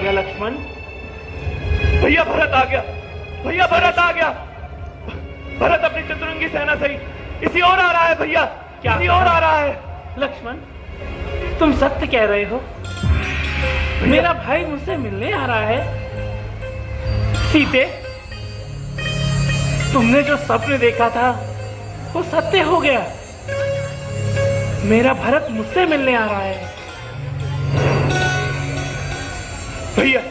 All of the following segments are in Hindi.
गया लक्ष्मण। भैया भरत आ गया, भैया भरत आ गया। भरत अपनी चतुरंगी सेना सही इसी ओर आ रहा है भैया, क्या इसी ओर आ रहा है। लक्ष्मण, तुम सत्य कह रहे हो? मेरा भाई मुझसे मिलने आ रहा है। सीते, तुमने जो सपने देखा था वो सत्य हो गया। मेरा भरत मुझसे मिलने आ रहा है। भैया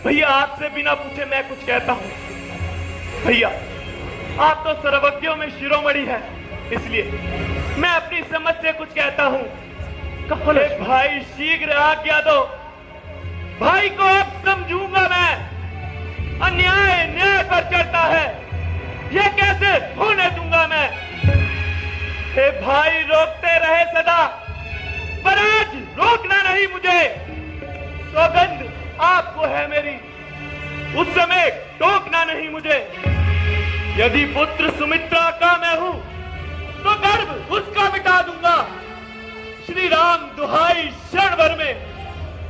भैया आपसे बिना पूछे मैं कुछ कहता हूं। भैया आप तो सर्वज्ञों में शिरोमणि है, इसलिए मैं अपनी समझ से कुछ कहता हूं। कहो भाई शीघ्र आज्ञा दो, भाई को अब समझूंगा मैं। अन्याय न्याय पर चढ़ता है, यह कैसे होने दूंगा मैं। हे भाई रोकते रहे सदा, पर आज रोकना नहीं मुझे। सौगंध आपको है मेरी, उस समय टोकना नहीं मुझे। यदि पुत्र सुमित्रा का मैं हूं तो गर्भ उसका मिटा दूंगा। श्री राम दुहाई क्षण भर में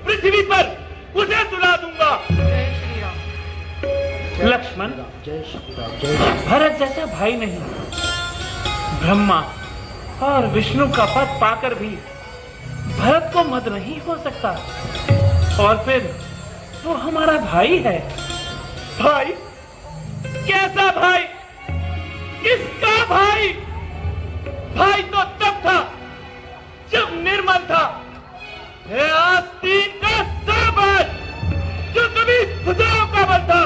पृथ्वी पर उसे सुला दूंगा। लक्ष्मण, भरत जैसा भाई नहीं। ब्रह्मा और विष्णु का पद पाकर भी भरत को मद नहीं हो सकता। और फिर वो हमारा भाई है। भाई? कैसा भाई? किसका भाई? भाई तो तब था जब निर्मल था। है आस्तीन का सरबाज जो कभी खुदाओं का बल था।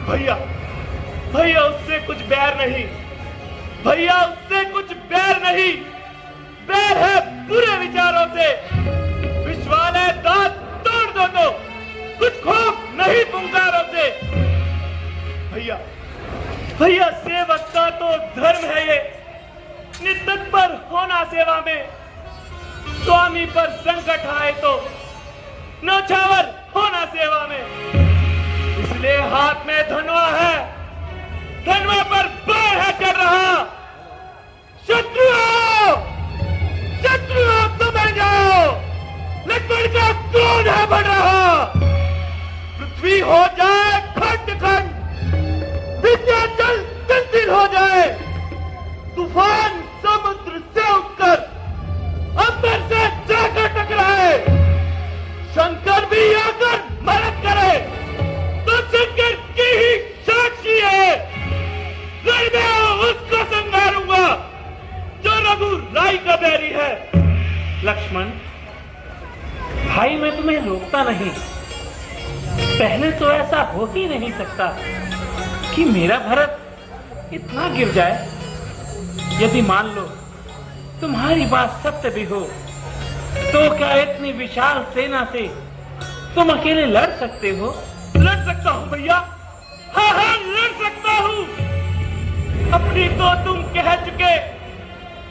भैया भैया उससे कुछ बैर नहीं, भैया उससे कुछ बैर नहीं। बैर है बुरे विचारों से। विश्वालय दांत तोड़ दो तो कुछ खौफ नहीं पुकारों से। भैया भैया सेवक का तो धर्म है ये, नितत्पर होना सेवा में। स्वामी पर संकट आए तो नौछावर होना सेवा में। इसलिए हाथ में धनवा है, धनवा पर बाण है चढ़ रहा। शत्रुओं शत्रुओं समझ जाओ, लक्ष्मण का क्रोध है बढ़ रहा। पृथ्वी हो जाए खंड खंड, विंध्याचल तिल हो जाए। तूफान समुद्र से उठकर अंबर से जाकर टकराए। शंकर भी आकर मदद करे तो शंकर की ही साक्षी है। रण में उसको संहारूंगा जो रघु राई का बैरी है। लक्ष्मण भाई, मैं तुम्हें रोकता नहीं। पहले तो ऐसा हो ही नहीं सकता कि मेरा भरत इतना गिर जाए। यदि मान लो तुम्हारी बात सत्य भी हो तो क्या इतनी विशाल सेना से तुम अकेले लड़ सकते हो? लड़ सकता हूं भैया, हाँ हाँ लड़ सकता हूं। अपनी तो तुम कह चुके,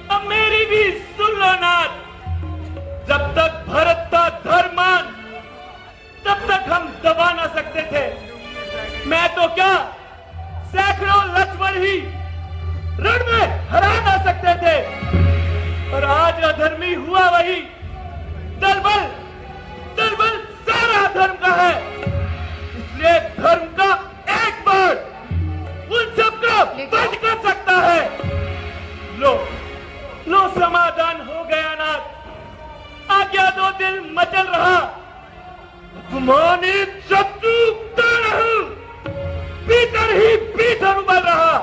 अब मेरी भी सुन लो नाथ। जब तक भरत था धर्मान तब तक हम दबा ना सकते थे। मैं तो क्या सैकड़ों लक्ष्मण ही रण में हरा ना सकते थे। और आज अधर्मी हुआ वही। दलबल सारा धर्म का है। इसलिए धर्म का एक बार उन सबका बंद कर सकता है। लो समाधान हो गया नाथ। आज्ञा दो, दिल मचल रहा। अपमानित शत्रु भीतर ही भीतर उबल रहा।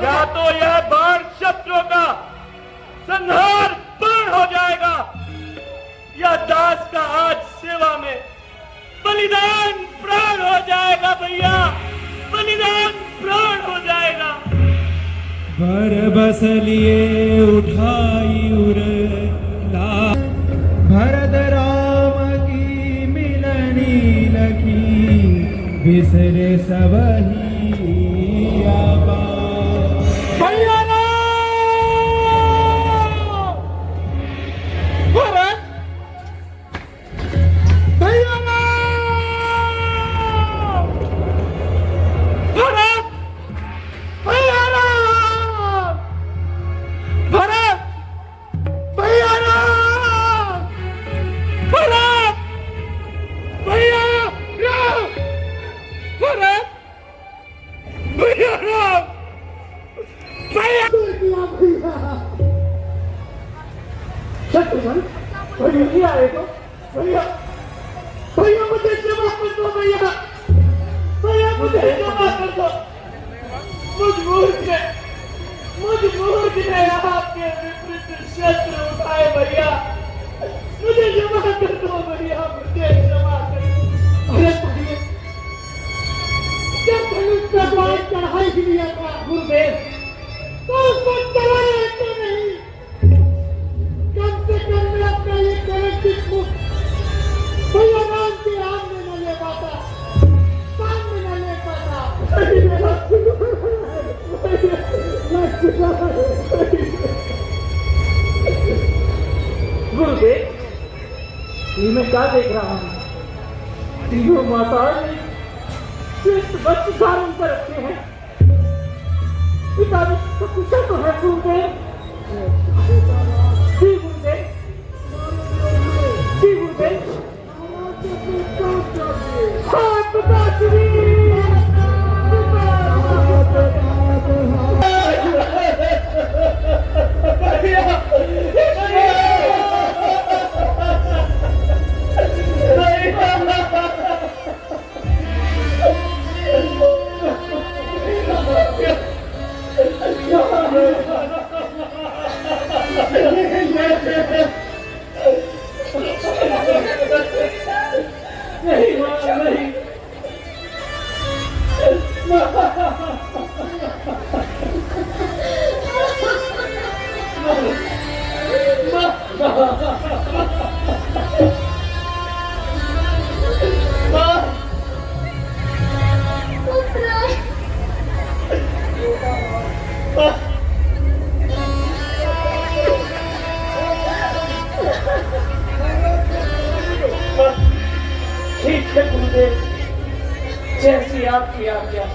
या तो यह बाण शत्रुओं का संहार बाण हो जाएगा, या दास का आज सेवा में बलिदान प्राण हो जाएगा। भैया बलिदान प्राण हो जाएगा। बर बसलिए उठाई उर ला, भरत राम की मिलनी लगी, बिसरे सबही आबा। भैया आए तो भैया भैया मुझे क्षमा कर दो भैया भैया मुझे क्षमा कर दो मजबूर ने आपके विपरीत शस्त्र उठाए भैया मुझे क्षमा कर दो भैया मुझे क्षमा कर दो। अरे भैया जब धनुष का द्वार चढ़ाई दिया था गुरुदेव तो उसको चलाने तो नहीं कम से कम मैं अपना ये कलेक्टिव मुख भैया राम के सामने न ले पाता सामने न ले पाता। गुरुदेव ये मैं क्या देख रहा हूँ तीनों माताओं ने श्रेष्ठ वस्त्र धारण कर रखे हैं पिता ने तो कुशल तो है गुरुदेव जी गुरुदेव जी गुरुदेव हाँ पिताश्री ठीक है गुरुदेव जैसी आपकी आज्ञा।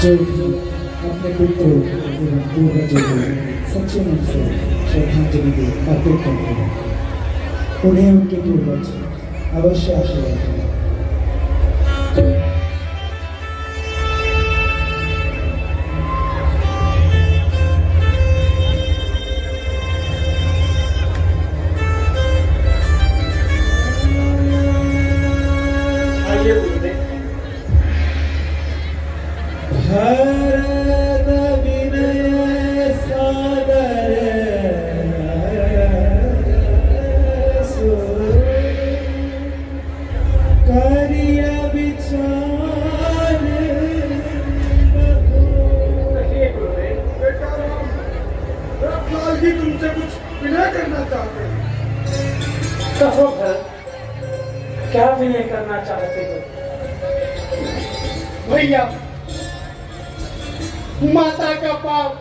जो भी अपने पितरों एवं पूर्वजों को सच्चे मन से श्रद्धांजलि दे अर्पित करते हैं उन्हें उनके पूर्वज अवश्य आशीर्वाद दें। भरत विनय सादर करिया विचार लाल जी तुमसे कुछ विनय करना चाहते हैं। कहो भरत क्या विनय करना चाहते हो? भैया माता का पाप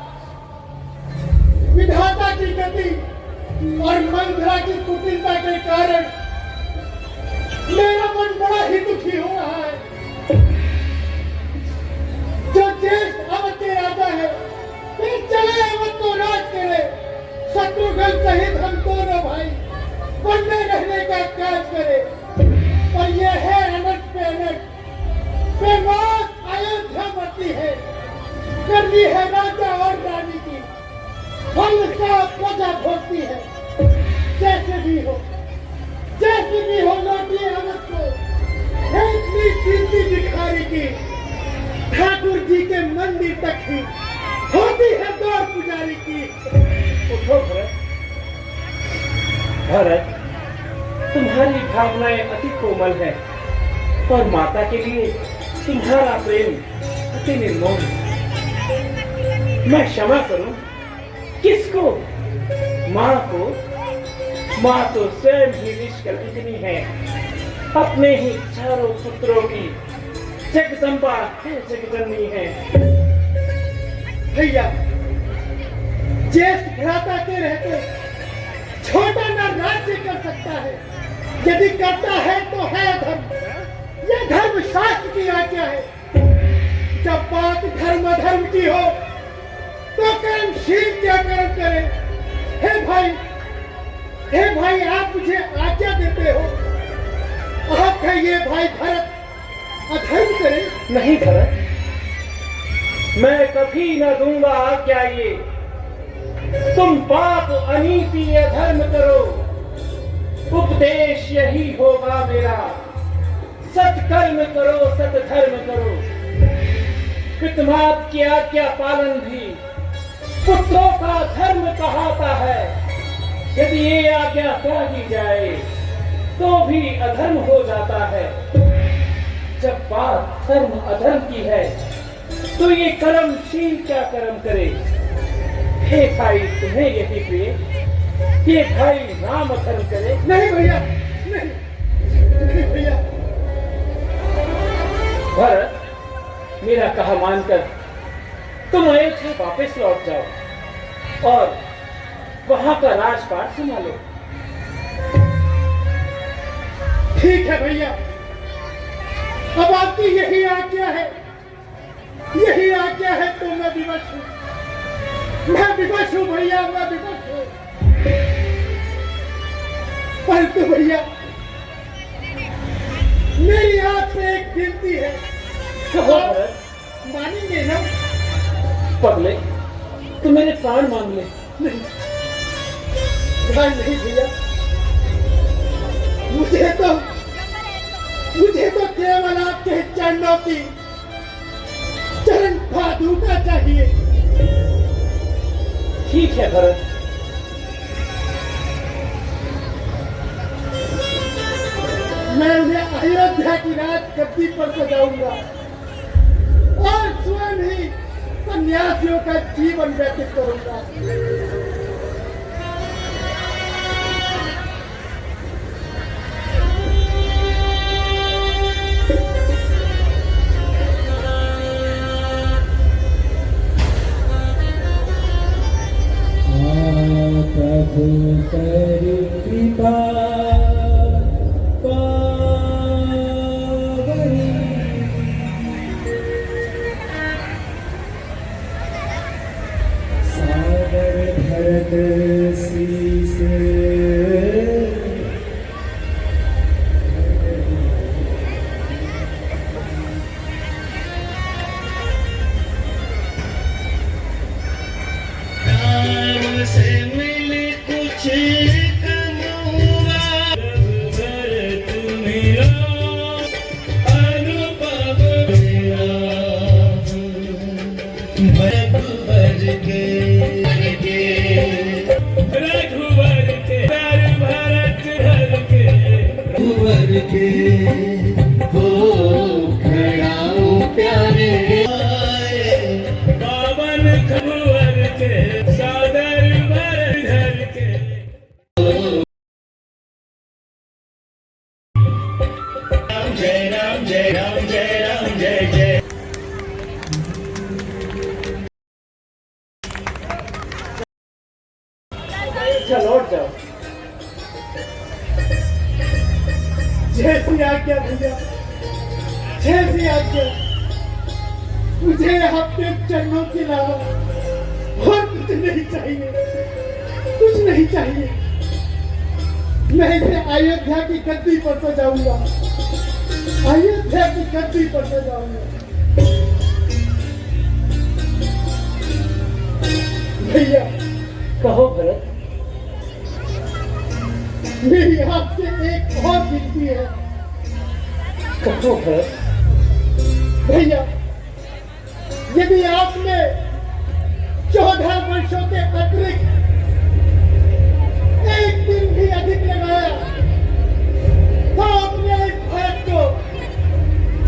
विधाता की गति और मंत्रा की कुटिलता के कारण मेरा मन बड़ा ही दुखी हो रहा है। जो ज्येष्ठ अवध के राजा है वे चले अवध को राज करे शत्रुघ्न सहित हम दोनों भाई बनने रहने का काज करे और ये है अनट पे अनट बेमौत अयोध्या बढ़ती है करनी है राजा और रानी की फल का प्रजा भोगती है जैसे भी हो लौटिए अवध के मंदिर तक ही होती है दौड़ पुजारी की। उठो भरत। भरत, तुम्हारी भावनाएं अति कोमल है और माता के लिए तुम्हारा प्रेम अति निर्मोह है। मैं क्षमा करूं किसको? माँ को? माँ तो स्वयं ही निष्कलंकिनी है, अपने ही चारों पुत्रों की जगदम्बा है, जगदम्बी है। भैया, ज्येष्ठ भ्राता के रहते छोटा न राज्य कर सकता है, यदि करता है तो है धर्म। यह धर्म शास्त्र की आज्ञा है। जब बात धर्म अधर्म की हो तो कर्मशील क्या कर्म करे। हे भाई, आप मुझे आज्ञा देते हो, आप कहिए भाई भरत अधर्म करे। नहीं भरत, मैं कभी न दूंगा आज्ञा ये। तुम पाप अनीति अधर्म करो, उपदेश यही होगा मेरा। सत्कर्म करो, सतधर्म करो। पितमात की आज्ञा पालन भी पुत्रों का धर्म कहाता है। यदि ये आज्ञा त्यागी जाए तो भी अधर्म हो जाता है। जब बात धर्म अधर्म की है तो ये कर्मशील क्या कर्म करे। हे भाई, तुम्हें यही प्रिय ये भाई राम अधर्म करे? नहीं भैया, नहीं भैया। भरत, मेरा कहा मानकर तुम अयोध्या वापस लौट जाओ और वहां का राजपाट संभालो। ठीक है भैया, अब आपकी यही आज्ञा है, यही आज्ञा है तो मैं विवश हूँ भैया, मैं विवश हूँ। परंतु भैया, मेरी आपसे एक विनती है, आप मानेंगे ना? पगले, तू मेरे प्राण मांग ले। नहीं भैया, मुझे तो केवल आपके चरणों की चरण पादुका चाहिए। ठीक है भरत, मैं उन्हें अयोध्या की राजगद्दी पर सजाऊंगा और स्वयं ही सन्यासियों का जीवन व्यतीत करूंगा। प्रभु करि कृपा पावनी। सागर भरत शीस से मिले कुछ कमूरा, भरत मेरा अनुभव मेरा। रघुवर के रघुवर के भरत हर के रघुवर के हो खड़ाऊ प्यारे पावन रघुवर के सादर भरत हर के। जय राम जय राम जय राम जय जय। अच्छा लौट जाओ। जैसी आज्ञा भैया, जैसी आज्ञा। मुझे आपके चरणों के अलावा और कुछ नहीं चाहिए, कुछ नहीं चाहिए। मैं इसे अयोध्या की गद्दी पर सजाऊंगा, अयोध्या की गद्दी पर सजाऊंगा। भैया, कहो भरत। मेरी आपसे एक और विनती है। कहो भरत। भैया, यदि आपने 14 वर्षों के अतिरिक्त एक दिन भी अधिक लगाया तो अपने इस भारत को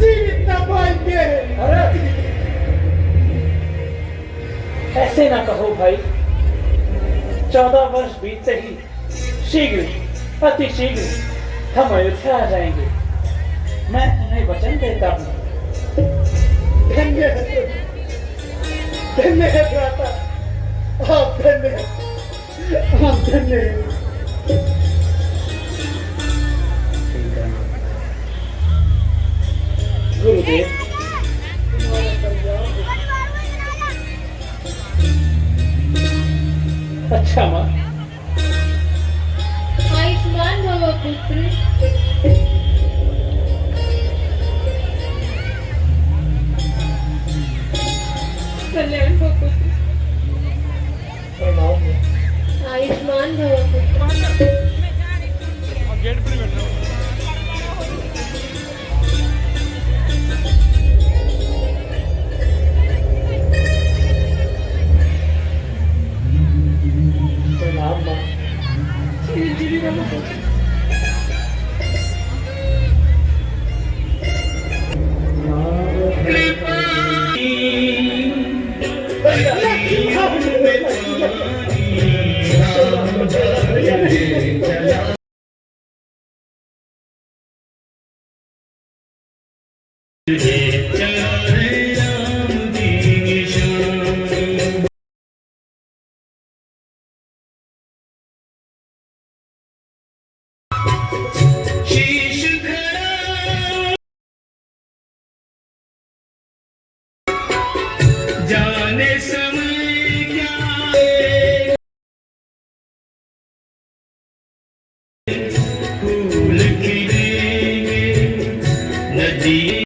जीवित न पाएंगे। ऐसे ना कहो भाई, 14 वर्ष बीतते ही शीघ्र, अति शीघ्र हम अयोध्या आ जाएंगे। मैं उन्हें वचन देता हूँ। धन्य है, धन्य है भ्राता, आप धन्य हैं, आप धन्य हैं। गुरुदेव, अच्छा माँ। आयुष्मान भव पुत्र। कल्याण भव पुत्र। आयुष्मान भव पुत्र। प्रणाम माँ। चिरंजीवी भव पुत्र। जाने समय क्या फूल खिलेंगे, नदी